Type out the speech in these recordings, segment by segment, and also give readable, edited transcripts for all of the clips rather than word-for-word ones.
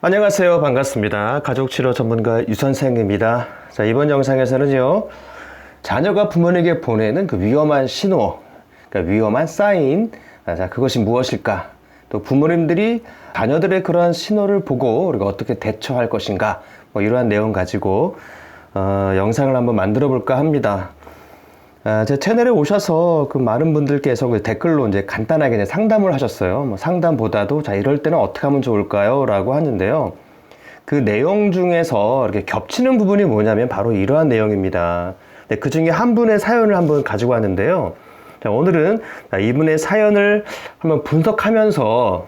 안녕하세요. 반갑습니다. 가족치료 전문가 유선생입니다. 자, 이번 영상에서는요, 자녀가 부모에게 보내는 그 위험한 신호, 그러니까 위험한 사인, 자, 그것이 무엇일까? 또 부모님들이 자녀들의 그러한 신호를 보고 우리가 어떻게 대처할 것인가? 뭐 이러한 내용 가지고 영상을 한번 만들어 볼까 합니다. 제 채널에 오셔서 그 많은 분들께서 그 댓글로 이제 간단하게 이제 상담을 하셨어요. 뭐 상담보다도 자, 이럴 때는 어떻게 하면 좋을까요? 라고 하는데요. 그 내용 중에서 이렇게 겹치는 부분이 뭐냐면 바로 이러한 내용입니다. 그 중에 한 분의 사연을 한번 가지고 왔는데요. 자, 오늘은 이분의 사연을 한번 분석하면서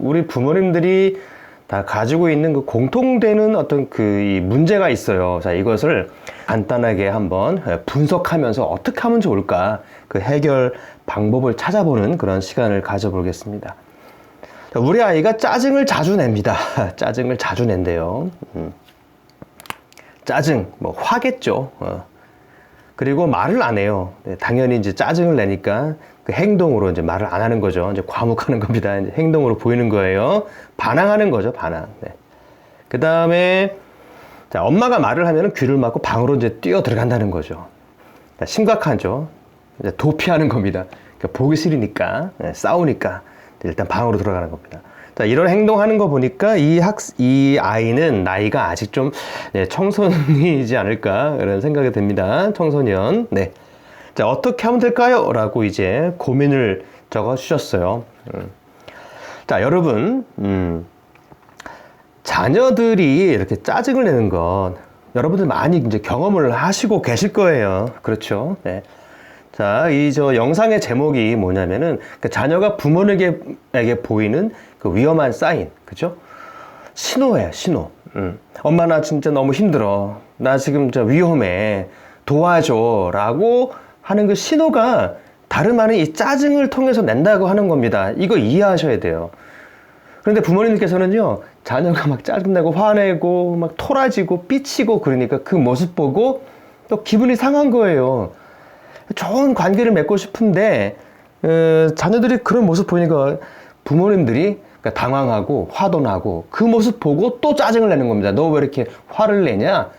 우리 부모님들이 다 가지고 있는 그 공통되는 어떤 이 문제가 있어요. 자, 이것을 간단하게 한번 분석하면서 어떻게 하면 좋을까? 그 해결 방법을 찾아보는 그런 시간을 가져보겠습니다. 자, 우리 아이가 짜증을 자주 냅니다. 짜증을 자주 낸대요. 짜증, 뭐 화겠죠. 그리고 말을 안 해요. 네, 당연히 이제 짜증을 내니까 그 행동으로 이제 말을 안 하는 거죠. 이제 과묵하는 겁니다. 이제 행동으로 보이는 거예요. 반항하는 거죠, 반항. 네. 그 다음에, 자, 엄마가 말을 하면 귀를 막고 방으로 이제 뛰어 들어간다는 거죠. 자, 심각하죠. 이제 도피하는 겁니다. 그러니까 보기 싫으니까, 네, 싸우니까 일단 방으로 들어가는 겁니다. 자, 이런 행동하는 거 보니까 이 아이는 나이가 아직 좀 청소년이지 않을까 이런 생각이 듭니다. 청소년. 네. 자, 어떻게 하면 될까요? 라고 이제 고민을 적어 주셨어요. 자, 여러분, 자녀들이 이렇게 짜증을 내는 건 여러분들 많이 이제 경험을 하시고 계실 거예요. 그렇죠? 네. 자, 저 영상의 제목이 뭐냐면은 그 자녀가 부모에게 보이는 그 위험한 사인, 그죠? 신호예요, 신호. 엄마 나 진짜 너무 힘들어. 나 지금 위험해. 도와줘라고 하는 그 신호가 다름 아닌 이 짜증을 통해서 낸다고 하는 겁니다. 이거 이해하셔야 돼요. 그런데 부모님께서는요, 자녀가 막 짜증내고 화내고 막 토라지고 삐치고 그러니까 그 모습 보고 또 기분이 상한 거예요. 좋은 관계를 맺고 싶은데 자녀들이 그런 모습 보니까 부모님들이 당황하고 화도 나고 그 모습 보고 또 짜증을 내는 겁니다. 너 왜 이렇게 화를 내냐?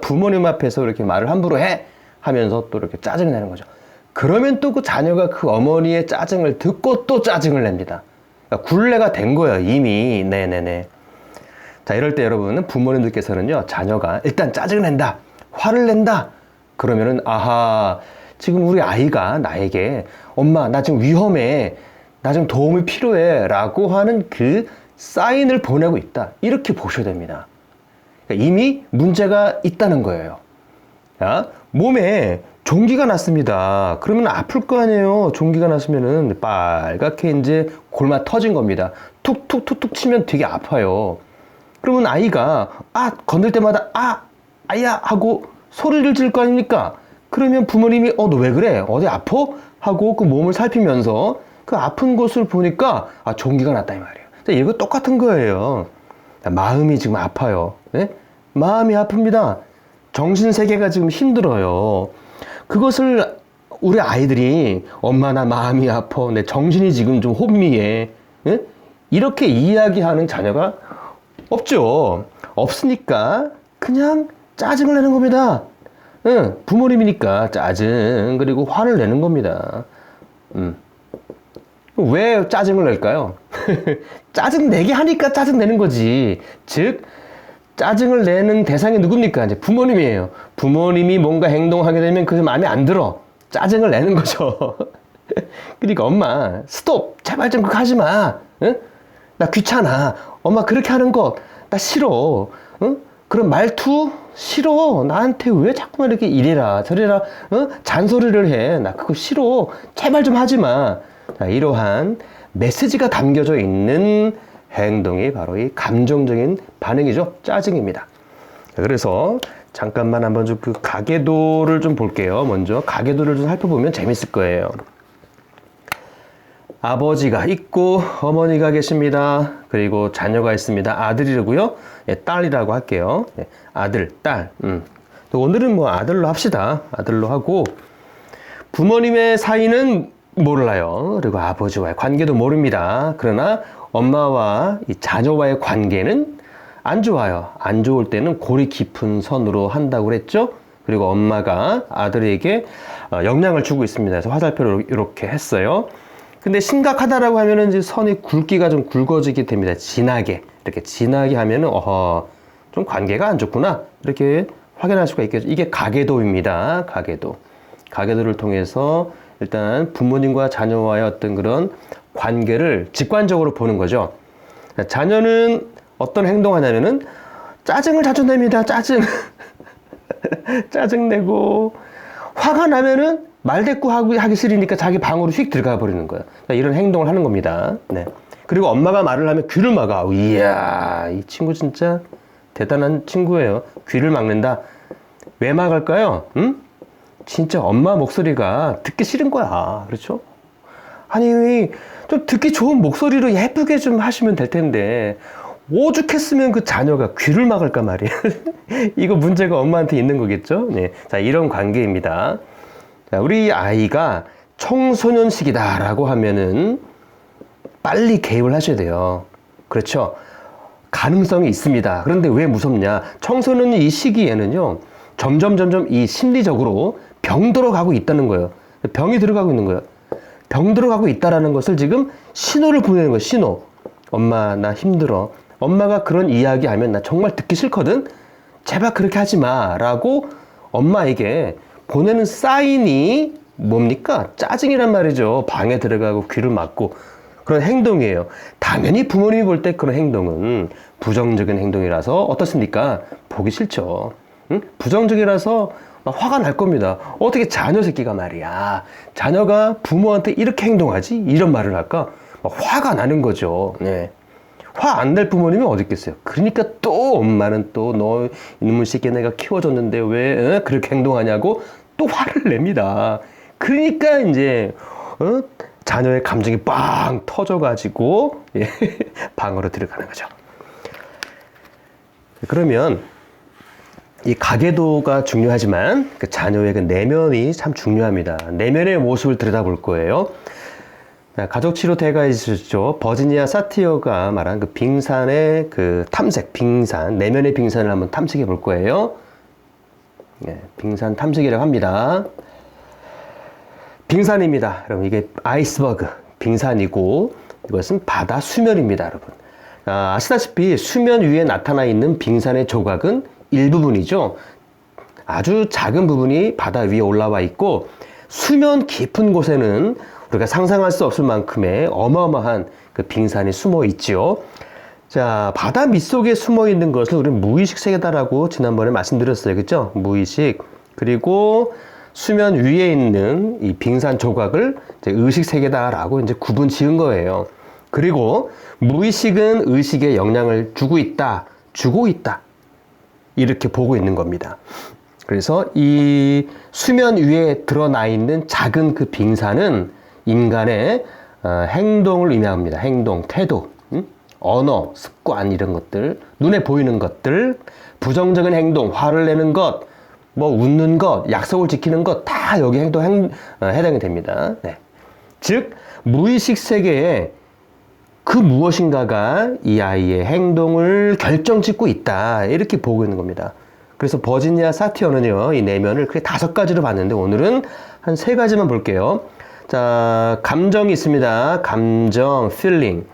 부모님 앞에서 이렇게 말을 함부로 해? 하면서 또 이렇게 짜증을 내는 거죠. 그러면 또 그 자녀가 그 어머니의 짜증을 듣고 또 짜증을 냅니다. 그러니까 굴레가 된 거예요, 이미. 네네네. 자, 이럴 때 여러분, 부모님들께서는요, 자녀가 일단 짜증을 낸다, 화를 낸다. 그러면은, 아하, 지금 우리 아이가 나에게 엄마 나 지금 위험해, 나 지금 도움이 필요해 라고 하는 그 사인을 보내고 있다, 이렇게 보셔야 됩니다. 그러니까 이미 문제가 있다는 거예요. 자, 몸에 종기가 났습니다. 그러면 아플 거 아니에요. 종기가 났으면은 빨갛게 이제 골마 터진 겁니다. 툭툭툭툭 치면 되게 아파요. 그러면 아이가 건들 때마다 아야 하고 소리를 지를 거 아닙니까? 그러면 부모님이 너 왜 그래? 어디 아파? 하고 그 몸을 살피면서 그 아픈 곳을 보니까 종기가 났다 이 말이에요. 자, 이거 똑같은 거예요. 자, 마음이 지금 아파요. 네? 마음이 아픕니다. 정신세계가 지금 힘들어요. 그것을 우리 아이들이 엄마 나 마음이 아파, 내 정신이 지금 좀 혼미해, 네? 이렇게 이야기하는 자녀가 없죠. 없으니까 그냥 짜증을 내는 겁니다. 부모님이니까 짜증 그리고 화를 내는 겁니다. 왜 짜증을 낼까요? 짜증 내게 하니까 짜증 내는 거지. 즉 짜증을 내는 대상이 누굽니까? 이제 부모님이에요. 부모님이 뭔가 행동하게 되면 그게 마음에 안 들어. 짜증을 내는 거죠. 그러니까 엄마 스톱, 제발 좀 그거 하지 마. 응? 나 귀찮아. 엄마 그렇게 하는 거 나 싫어. 응? 그런 말투 싫어. 나한테 왜 자꾸만 이렇게 이래라 저래라 잔소리를 해. 나 그거 싫어. 제발 좀 하지 마. 자, 이러한 메시지가 담겨져 있는 행동이 바로 이 감정적인 반응이죠. 짜증입니다. 자, 그래서 잠깐만 한번 좀 그 가계도를 좀 볼게요. 먼저 가계도를 좀 살펴보면 재밌을 거예요. 아버지가 있고 어머니가 계십니다. 그리고 자녀가 있습니다. 아들이고요. 딸이라고 할게요. 아들, 딸. 오늘은 뭐 아들로 합시다. 아들로 하고 부모님의 사이는 몰라요. 그리고 아버지와의 관계도 모릅니다. 그러나 엄마와 이 자녀와의 관계는 안 좋아요. 안 좋을 때는 골이 깊은 선으로 한다고 그랬죠. 그리고 엄마가 아들에게 영향을 주고 있습니다. 그래서 화살표를 이렇게 했어요. 근데 심각하다라고 하면은 이제 선이 굵기가 좀 굵어지게 됩니다. 진하게. 이렇게 진하게 하면은, 좀 관계가 안 좋구나. 이렇게 확인할 수가 있겠죠. 이게 가계도입니다. 가계도. 가계도를 통해서 일단 부모님과 자녀와의 어떤 그런 관계를 직관적으로 보는 거죠. 자녀는 어떤 행동하냐면은 짜증을 자주 냅니다. 짜증. 짜증내고 화가 나면은 말대꾸 하기 싫으니까 자기 방으로 휙 들어가 버리는 거예요. 이런 행동을 하는 겁니다. 네. 그리고 엄마가 말을 하면 귀를 막아. 이야, 이 친구 진짜 대단한 친구예요. 귀를 막는다. 왜 막을까요? 응? 진짜 엄마 목소리가 듣기 싫은 거야. 그렇죠? 아니, 좀 듣기 좋은 목소리로 예쁘게 좀 하시면 될 텐데 오죽했으면 그 자녀가 귀를 막을까 말이야. 이거 문제가 엄마한테 있는 거겠죠? 네. 자, 이런 관계입니다. 자, 우리 아이가 청소년 시기다라고 하면은 빨리 개입을 하셔야 돼요. 그렇죠? 가능성이 있습니다. 그런데 왜 무섭냐? 청소년 이 시기에는요, 점점 이 심리적으로 병 들어가고 있다는 거예요. 병이 들어가고 있는 거예요. 병 들어가고 있다라는 것을 지금 신호를 보내는 거예요. 신호. 엄마, 나 힘들어. 엄마가 그런 이야기 하면 나 정말 듣기 싫거든? 제발 그렇게 하지 마. 라고 엄마에게 보내는 사인이 뭡니까? 짜증이란 말이죠. 방에 들어가고 귀를 막고 그런 행동이에요. 당연히 부모님이 볼 때 그런 행동은 부정적인 행동이라서 어떻습니까? 보기 싫죠. 응? 부정적이라서 화가 날 겁니다. 어떻게 자녀 새끼가 말이야. 자녀가 부모한테 이렇게 행동하지? 이런 말을 할까? 화가 나는 거죠. 네. 화 안 낼 부모님이 어디 있겠어요. 그러니까 또 엄마는 또 너 이놈의 새끼 내가 키워줬는데 왜 그렇게 행동하냐고 또 화를 냅니다. 그러니까 이제 자녀의 감정이 빵 터져가지고 방으로 들어가는 거죠. 그러면 이 가계도가 중요하지만 그 자녀의 그 내면이 참 중요합니다. 내면의 모습을 들여다볼 거예요. 가족치료대가 있었죠. 버지니아 사티어가 말한 그 빙산의 그 탐색, 빙산, 내면의 빙산을 한번 탐색해 볼 거예요. 빙산 탐색이라고 합니다. 빙산입니다. 여러분, 이게 아이스버그, 빙산이고, 이것은 바다 수면입니다, 여러분. 아시다시피 수면 위에 나타나 있는 빙산의 조각은 일부분이죠. 아주 작은 부분이 바다 위에 올라와 있고, 수면 깊은 곳에는 우리가 상상할 수 없을 만큼의 어마어마한 그 빙산이 숨어 있지요. 자, 바다 밑속에 숨어 있는 것을 우리는 무의식 세계다라고 지난번에 말씀드렸어요. 그죠? 무의식. 그리고 수면 위에 있는 이 빙산 조각을 이제 의식 세계다라고 이제 구분 지은 거예요. 그리고 무의식은 의식에 영향을 주고 있다. 이렇게 보고 있는 겁니다. 그래서 이 수면 위에 드러나 있는 작은 그 빙산은 인간의 행동을 의미합니다. 행동, 태도, 언어, 습관 이런 것들, 눈에 보이는 것들, 부정적인 행동, 화를 내는 것, 뭐 웃는 것, 약속을 지키는 것 다 여기 해당이 됩니다. 네. 즉 무의식 세계에 그 무엇인가가 이 아이의 행동을 결정짓고 있다 이렇게 보고 있는 겁니다. 그래서 버지니아 사티어는요 이 내면을 크게 5가지로 봤는데 오늘은 한 3가지만 볼게요. 자, 감정이 있습니다. 감정, feeling.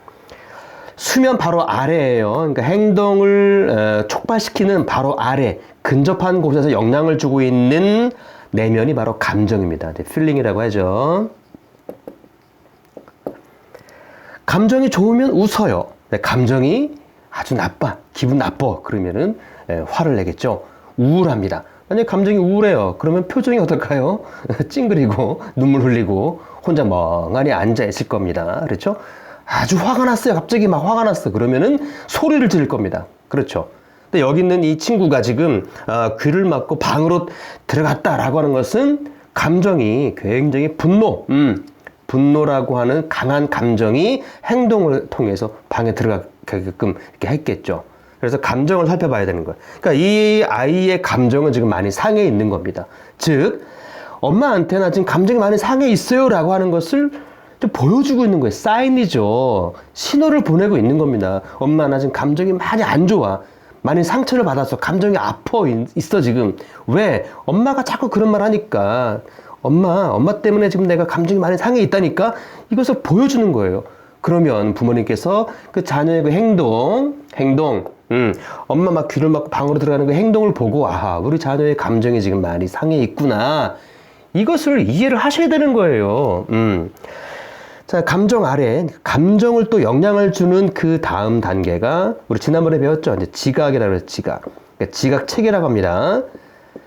수면 바로 아래예요. 그러니까 행동을 촉발시키는 바로 아래, 근접한 곳에서 영향을 주고 있는 내면이 바로 감정입니다. feeling이라고 하죠. 감정이 좋으면 웃어요. 감정이 아주 나빠, 기분 나빠 그러면은 화를 내겠죠. 우울합니다. 만약에 감정이 우울해요. 그러면 표정이 어떨까요? 찡그리고 눈물 흘리고 혼자 멍하니 앉아 있을 겁니다. 그렇죠? 아주 화가 났어요. 갑자기 막 화가 났어. 그러면은 소리를 지를 겁니다. 그렇죠? 근데 여기 있는 이 친구가 지금 귀를 막고 방으로 들어갔다라고 하는 것은 감정이 굉장히 분노라고 하는 강한 감정이 행동을 통해서 방에 들어가게끔 이렇게 했겠죠. 그래서 감정을 살펴봐야 되는 거예요. 그러니까 이 아이의 감정은 지금 많이 상해 있는 겁니다. 즉, 엄마한테 나 지금 감정이 많이 상해 있어요 라고 하는 것을 좀 보여주고 있는 거예요. 사인이죠. 신호를 보내고 있는 겁니다. 엄마, 나 지금 감정이 많이 안 좋아. 많이 상처를 받았어. 감정이 있어, 지금. 왜? 엄마가 자꾸 그런 말 하니까. 엄마 때문에 지금 내가 감정이 많이 상해 있다니까? 이것을 보여주는 거예요. 그러면 부모님께서 그 자녀의 그 행동, 엄마 막 귀를 막고 방으로 들어가는 그 행동을 보고, 아하, 우리 자녀의 감정이 지금 많이 상해 있구나. 이것을 이해를 하셔야 되는 거예요. 자, 감정 아래, 감정을 또 영향을 주는 그 다음 단계가, 우리 지난번에 배웠죠? 이제 지각이라고 해서 지각. 그러니까 지각 체계라고 합니다.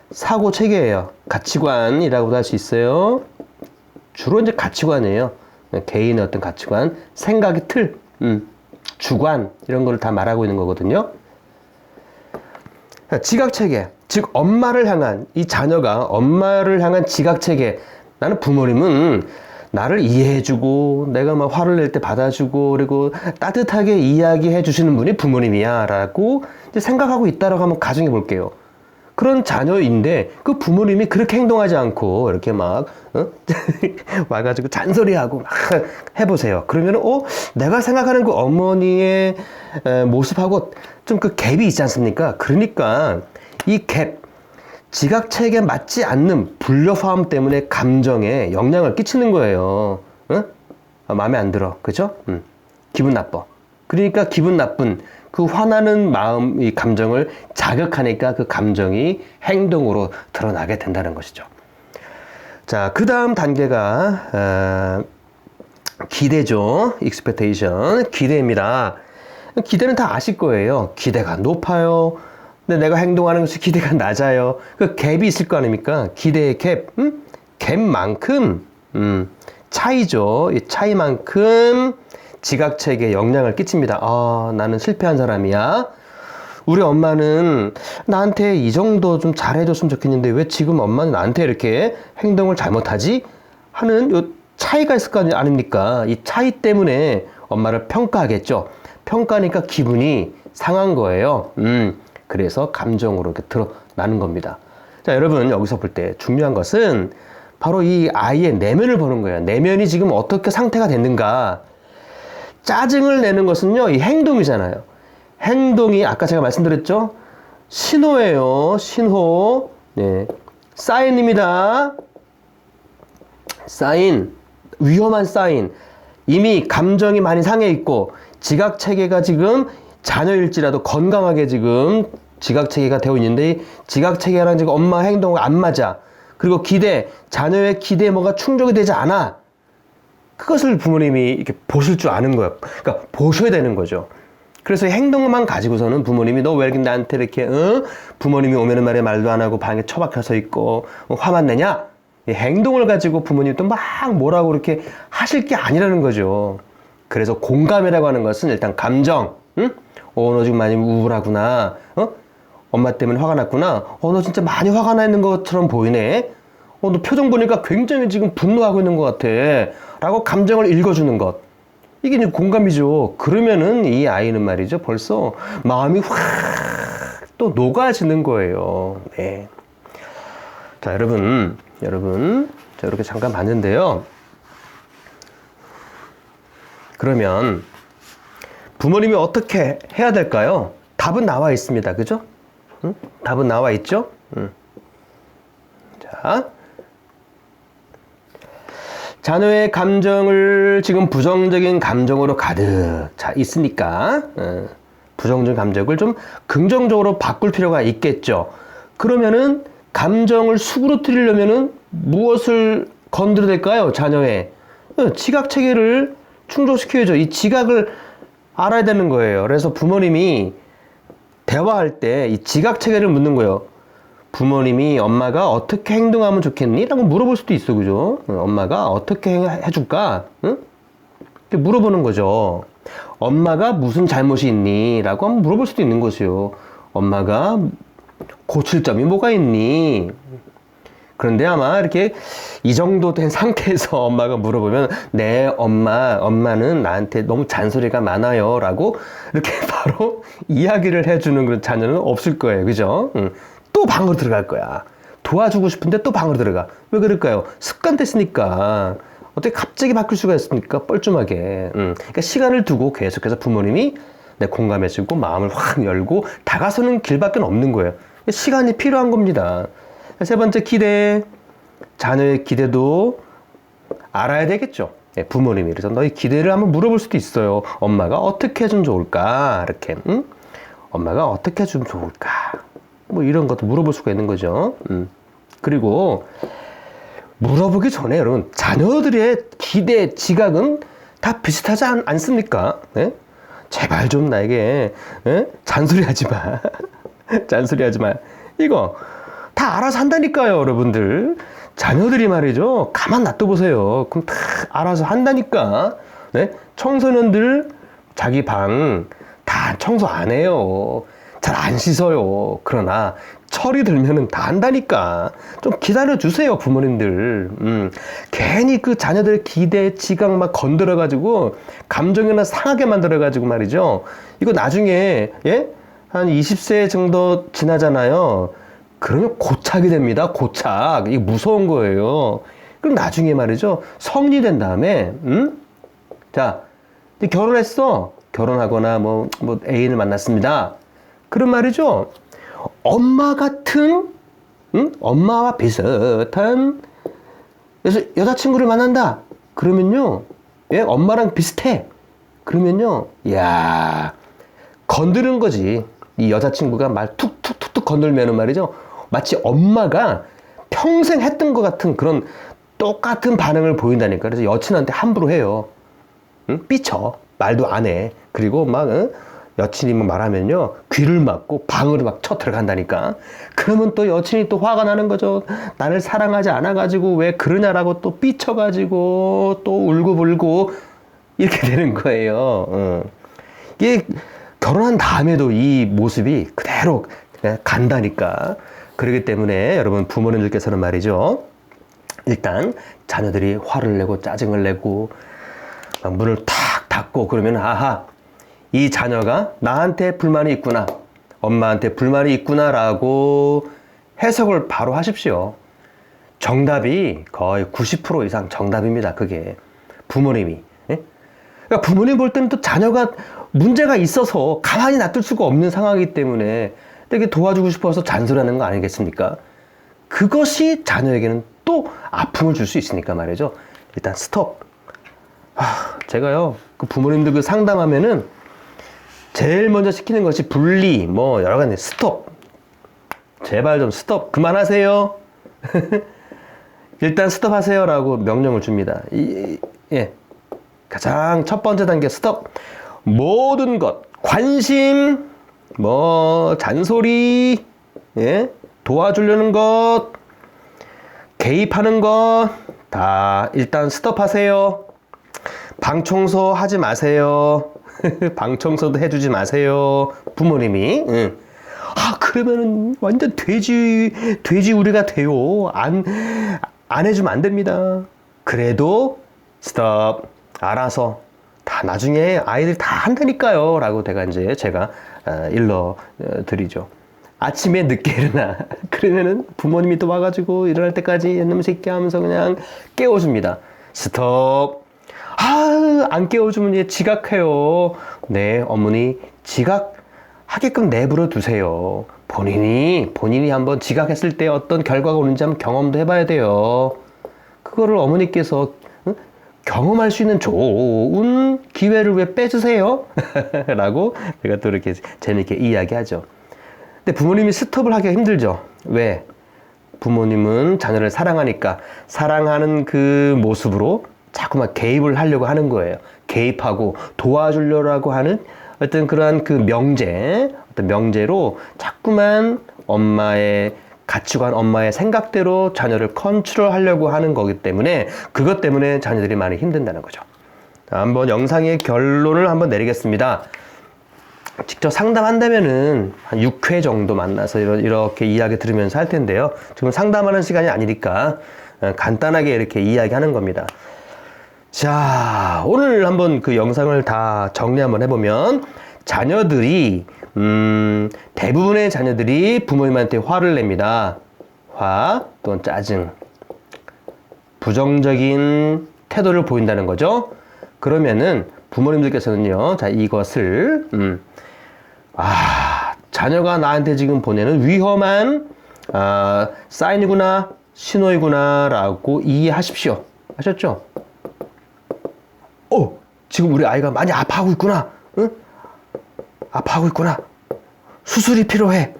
사고 체계예요. 가치관이라고도 할 수 있어요. 주로 이제 가치관이에요. 개인의 어떤 가치관, 생각의 틀, 주관, 이런 거를 다 말하고 있는 거거든요. 지각 체계. 즉, 엄마를 향한, 이 자녀가 엄마를 향한 지각 체계. 나는 부모님은 나를 이해해주고, 내가 막 화를 낼 때 받아주고, 그리고 따뜻하게 이야기해 주시는 분이 부모님이야. 라고 이제 생각하고 있다라고 한번 가정해 볼게요. 그런 자녀인데, 그 부모님이 그렇게 행동하지 않고, 이렇게 막, 와가지고 잔소리하고 막 해보세요. 그러면, 내가 생각하는 그 어머니의 모습하고 좀 그 갭이 있지 않습니까? 그러니까, 이 갭, 지각체계에 맞지 않는 불협화음 때문에 감정에 영향을 끼치는 거예요. 마음에 안 들어. 그죠? 기분 나빠. 그러니까 기분 나쁜 그 화나는 마음, 이 감정을 자극하니까 그 감정이 행동으로 드러나게 된다는 것이죠. 자, 그 다음 단계가, 기대죠. expectation. 기대입니다. 기대는 다 아실 거예요. 기대가 높아요. 근데 내가 행동하는 것이 기대가 낮아요. 그 갭이 있을 거 아닙니까? 기대의 갭, 갭만큼, 차이죠. 이 차이만큼 지각체계에 영향을 끼칩니다. 나는 실패한 사람이야. 우리 엄마는 나한테 이 정도 좀 잘해줬으면 좋겠는데 왜 지금 엄마는 나한테 이렇게 행동을 잘못하지? 하는 요 차이가 있을 거 아닙니까? 이 차이 때문에 엄마를 평가하겠죠. 평가하니까 기분이 상한 거예요. 그래서 감정으로 이렇게 드러나는 겁니다. 자, 여러분, 여기서 볼 때 중요한 것은 바로 이 아이의 내면을 보는 거예요. 내면이 지금 어떻게 상태가 됐는가. 짜증을 내는 것은요, 이 행동이잖아요. 행동이 아까 제가 말씀드렸죠? 신호예요. 신호. 네. 사인입니다. 사인. 위험한 사인. 이미 감정이 많이 상해 있고 지각 체계가 지금 자녀일지라도 건강하게 지금 지각 체계가 되어 있는데 지각 체계랑 지금 엄마 행동이 안 맞아. 그리고 자녀의 기대에 뭐가 충족이 되지 않아. 그것을 부모님이 이렇게 보실 줄 아는 거예요. 그러니까 보셔야 되는 거죠. 그래서 행동만 가지고서는 부모님이 너 왜 이렇게 나한테 이렇게 부모님이 오면은 말이야 말도 안 하고 방에 처박혀서 있고 화만 내냐? 이 행동을 가지고 부모님 또 막 뭐라고 이렇게 하실 게 아니라는 거죠. 그래서 공감이라고 하는 것은 일단 감정. 너 지금 많이 우울하구나. 엄마 때문에 화가 났구나. 너 진짜 많이 화가 나 있는 것처럼 보이네. 너 표정 보니까 굉장히 지금 분노하고 있는 것 같아. 라고 감정을 읽어주는 것. 이게 이제 공감이죠. 그러면은 이 아이는 말이죠. 벌써 마음이 확 또 녹아지는 거예요. 네. 자, 여러분. 자, 이렇게 잠깐 봤는데요. 그러면 부모님이 어떻게 해야 될까요? 답은 나와 있습니다. 그죠? 답은 나와 있죠? 자. 자녀의 감정을 지금 부정적인 감정으로 가득 차 있으니까 부정적인 감정을 좀 긍정적으로 바꿀 필요가 있겠죠. 그러면은 감정을 수그러뜨리려면은 무엇을 건드려야 될까요? 자녀의 지각 체계를 충족시켜야죠. 이 지각을 알아야 되는 거예요. 그래서 부모님이 대화할 때 이 지각 체계를 묻는 거예요. 부모님이 엄마가 어떻게 행동하면 좋겠니? 라고 물어볼 수도 있어, 그죠? 엄마가 어떻게 해줄까? 응? 이렇게 물어보는 거죠. 엄마가 무슨 잘못이 있니? 라고 한번 물어볼 수도 있는 것이요. 엄마가 고칠 점이 뭐가 있니? 그런데 아마 이렇게 이 정도 된 상태에서 엄마가 물어보면 네, 엄마는 나한테 너무 잔소리가 많아요. 라고 이렇게 바로 이야기를 해주는 그런 자녀는 없을 거예요. 그죠? 또 방으로 들어갈 거야. 도와주고 싶은데 또 방으로 들어가. 왜 그럴까요? 습관 됐으니까. 어떻게 갑자기 바뀔 수가 있습니까? 뻘쭘하게. 그러니까 시간을 두고 계속해서 부모님이 공감해주고 마음을 확 열고 다가서는 길밖에 없는 거예요. 시간이 필요한 겁니다. 세 번째 기대, 자녀의 기대도 알아야 되겠죠. 부모님이. 그래서 너희 기대를 한번 물어볼 수도 있어요. 엄마가 어떻게 해주면 좋을까? 이렇게. 엄마가 어떻게 해주면 좋을까? 뭐 이런 것도 물어볼 수가 있는 거죠. 그리고 물어보기 전에 여러분, 자녀들의 기대, 지각은 다 비슷하지 않습니까? 네? 제발 좀 나에게 잔소리하지 마. 잔소리하지 마. 이거 다 알아서 한다니까요, 여러분들. 자녀들이 말이죠. 가만 놔둬보세요. 그럼 다 알아서 한다니까. 네? 청소년들 자기 방 다 청소 안 해요. 잘 안 씻어요. 그러나 철이 들면은 다 한다니까. 좀 기다려주세요, 부모님들. 괜히 그 자녀들의 기대, 지각 막 건드려가지고 감정이나 상하게 만들어가지고 말이죠. 이거 나중에 한 20세 정도 지나잖아요. 그러면 고착이 됩니다. 고착. 이게 무서운 거예요. 그럼 나중에 말이죠. 성인이 된 다음에, 자, 이제 결혼했어. 결혼하거나 뭐 애인을 만났습니다. 그런 말이죠. 엄마 같은, 엄마와 비슷한 여자친구를 만난다. 그러면요. 엄마랑 비슷해. 그러면요. 야, 건드는 거지. 이 여자친구가 말 툭툭툭툭 건들면은 말이죠. 마치 엄마가 평생 했던 것 같은 그런 똑같은 반응을 보인다니까. 그래서 여친한테 함부로 해요. 삐쳐. 말도 안 해. 그리고 막, 여친이 뭐 말하면요. 귀를 막고 방으로 막 쳐 들어간다니까. 그러면 또 여친이 또 화가 나는 거죠. 나를 사랑하지 않아가지고 왜 그러냐라고 또 삐쳐가지고 또 울고불고 이렇게 되는 거예요. 이게 결혼한 다음에도 이 모습이 그대로 간다니까. 그렇기 때문에 여러분 부모님들께서는 말이죠. 일단 자녀들이 화를 내고 짜증을 내고 문을 탁 닫고 그러면 아하, 이 자녀가 나한테 불만이 있구나, 엄마한테 불만이 있구나 라고 해석을 바로 하십시오. 정답이 거의 90% 이상 정답입니다. 그게 부모님이. 그러니까 부모님 볼 때는 또 자녀가 문제가 있어서 가만히 놔둘 수가 없는 상황이기 때문에 되게 도와주고 싶어서 잔소리하는 거 아니겠습니까? 그것이 자녀에게는 또 아픔을 줄 수 있으니까 말이죠. 일단 스톱. 제가요, 그 부모님들 그 상담하면은 제일 먼저 시키는 것이 분리, 뭐 여러 가지 스톱. 제발 좀 스톱. 그만하세요. 일단 스톱하세요라고 명령을 줍니다. 가장 첫 번째 단계 스톱. 모든 것, 관심, 뭐 잔소리, 도와주려는 것, 개입하는 것 다 일단 스톱하세요. 방 청소 하지 마세요. 방 청소도 해주지 마세요. 부모님이. 그러면은 완전 돼지 우리가 돼요. 안 해주면 안 됩니다. 그래도 스톱. 알아서 다 나중에 아이들 다 한다니까요. 라고 제가 일러 드리죠. 아침에 늦게 일어나. 그러면은 부모님이 또 와가지고 일어날 때까지 이놈 새끼 하면서 그냥 깨워줍니다. 스톱. 안 깨워주면 얘 지각해요. 네, 어머니 지각하게끔 내버려 두세요. 본인이 한번 지각했을 때 어떤 결과가 오는지 한번 경험도 해봐야 돼요. 그거를 어머니께서 경험할 수 있는 좋은 기회를 왜 빼주세요? 라고 제가 또 이렇게 재밌게 이야기하죠. 근데 부모님이 스톱을 하기가 힘들죠. 왜? 부모님은 자녀를 사랑하니까 사랑하는 그 모습으로 자꾸만 개입을 하려고 하는 거예요. 개입하고 도와주려고 하는 어떤 그러한 그 명제로 자꾸만 엄마의 가치관, 엄마의 생각대로 자녀를 컨트롤하려고 하는 거기 때문에 그것 때문에 자녀들이 많이 힘든다는 거죠. 한번 영상의 결론을 한번 내리겠습니다. 직접 상담한다면은 한 6회 정도 만나서 이렇게 이야기 들으면서 할 텐데요. 지금 상담하는 시간이 아니니까 간단하게 이렇게 이야기하는 겁니다. 자, 오늘 한번 그 영상을 다 정리 한번 해보면 자녀들이 대부분의 자녀들이 부모님한테 화를 냅니다. 화 또는 짜증, 부정적인 태도를 보인다는 거죠. 그러면은 부모님들께서는요, 자, 이것을, 자녀가 나한테 지금 보내는 위험한, 사인이구나, 신호이구나, 라고 이해하십시오. 아셨죠? 지금 우리 아이가 많이 아파하고 있구나. 응? 아파하고 있구나. 수술이 필요해.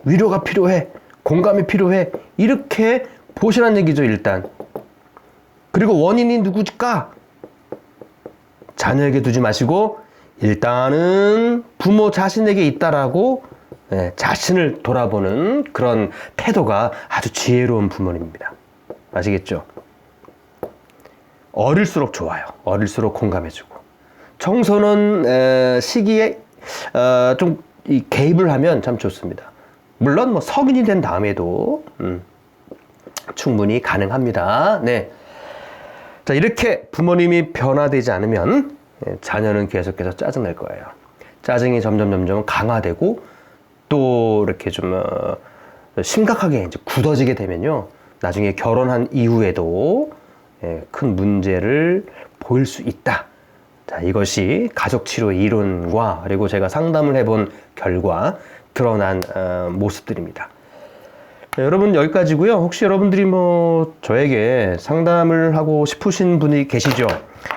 위로가 필요해. 공감이 필요해. 이렇게 보시라는 얘기죠, 일단. 그리고 원인이 누구일까? 자녀에게 두지 마시고 일단은 부모 자신에게 있다라고 자신을 돌아보는 그런 태도가 아주 지혜로운 부모님입니다. 아시겠죠? 어릴수록 좋아요. 어릴수록 공감해주고. 청소년 시기에 좀 개입을 하면 참 좋습니다. 물론 뭐 성인이 된 다음에도 충분히 가능합니다. 네. 자, 이렇게 부모님이 변화되지 않으면 자녀는 계속해서 짜증날 거예요. 짜증이 점점 강화되고 또 이렇게 좀 심각하게 이제 굳어지게 되면요. 나중에 결혼한 이후에도 큰 문제를 보일 수 있다. 자, 이것이 가족치료 이론과 그리고 제가 상담을 해본 결과 드러난 모습들입니다. 네, 여러분 여기까지고요. 혹시 여러분들이 뭐 저에게 상담을 하고 싶으신 분이 계시죠?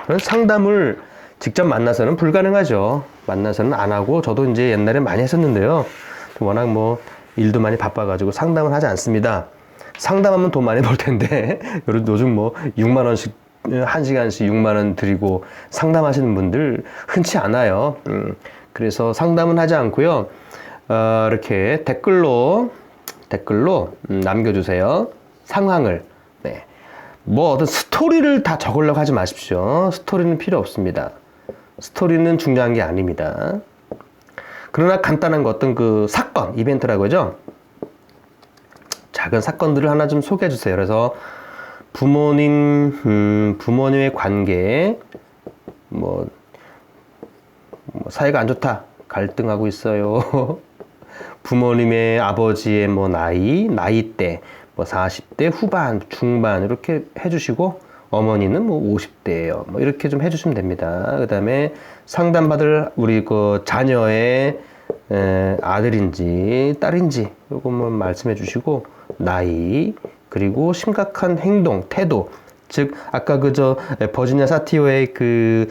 그런 상담을 직접 만나서는 불가능하죠. 만나서는 안 하고 저도 이제 옛날에 많이 했었는데요. 워낙 뭐 일도 많이 바빠가지고 상담을 하지 않습니다. 상담하면 돈 많이 벌 텐데 요즘 뭐 6만 원씩 1시간씩 6만 원 드리고 상담하시는 분들 흔치 않아요. 그래서 상담은 하지 않고요. 이렇게 댓글로 남겨주세요. 상황을. 네. 뭐 어떤 스토리를 다 적으려고 하지 마십시오. 스토리는 필요 없습니다. 스토리는 중요한 게 아닙니다. 그러나 간단한 거 어떤 그 사건, 이벤트라고 하죠. 작은 사건들을 하나 좀 소개해 주세요. 그래서 부모님의 관계, 뭐 사이가 안 좋다. 갈등하고 있어요. 부모님의 아버지의 뭐 나이대, 뭐 40대 후반, 중반 이렇게 해주시고 어머니는 뭐 50대예요. 뭐 이렇게 좀 해주시면 됩니다. 그 다음에 상담받을 우리 그 자녀의 아들인지 딸인지 요것만 말씀해 주시고 나이 그리고 심각한 행동, 태도. 즉 아까 그저 버지니아 사티어의 그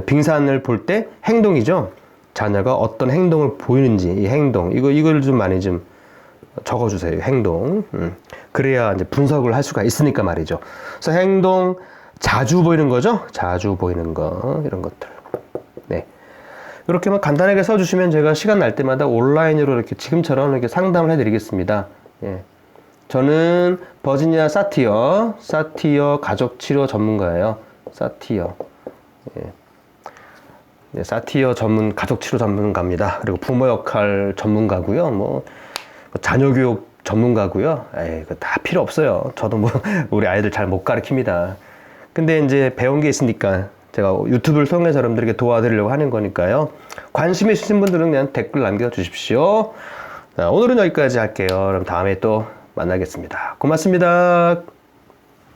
빙산을 볼 때 행동이죠. 자녀가 어떤 행동을 보이는지 이 행동 이걸 좀 많이 좀 적어주세요. 행동. 그래야 이제 분석을 할 수가 있으니까 말이죠. 그래서 행동 자주 보이는 거죠. 자주 보이는 거 이런 것들. 네. 이렇게만 간단하게 써주시면 제가 시간 날 때마다 온라인으로 이렇게 지금처럼 이렇게 상담을 해드리겠습니다. 예. 저는 버지니아 사티어 가족치료 전문가예요. 사티어. 예. 네, 사티어 가족치료 전문가입니다. 그리고 부모 역할 전문가고요. 뭐 자녀 교육 전문가고요. 그거 다 필요 없어요. 저도 뭐 우리 아이들 잘 못 가르칩니다. 근데 이제 배운 게 있으니까 제가 유튜브를 통해서 여러분들에게 도와드리려고 하는 거니까요. 관심 있으신 분들은 그냥 댓글 남겨주십시오. 자, 오늘은 여기까지 할게요. 그럼 다음에 또 만나겠습니다. 고맙습니다.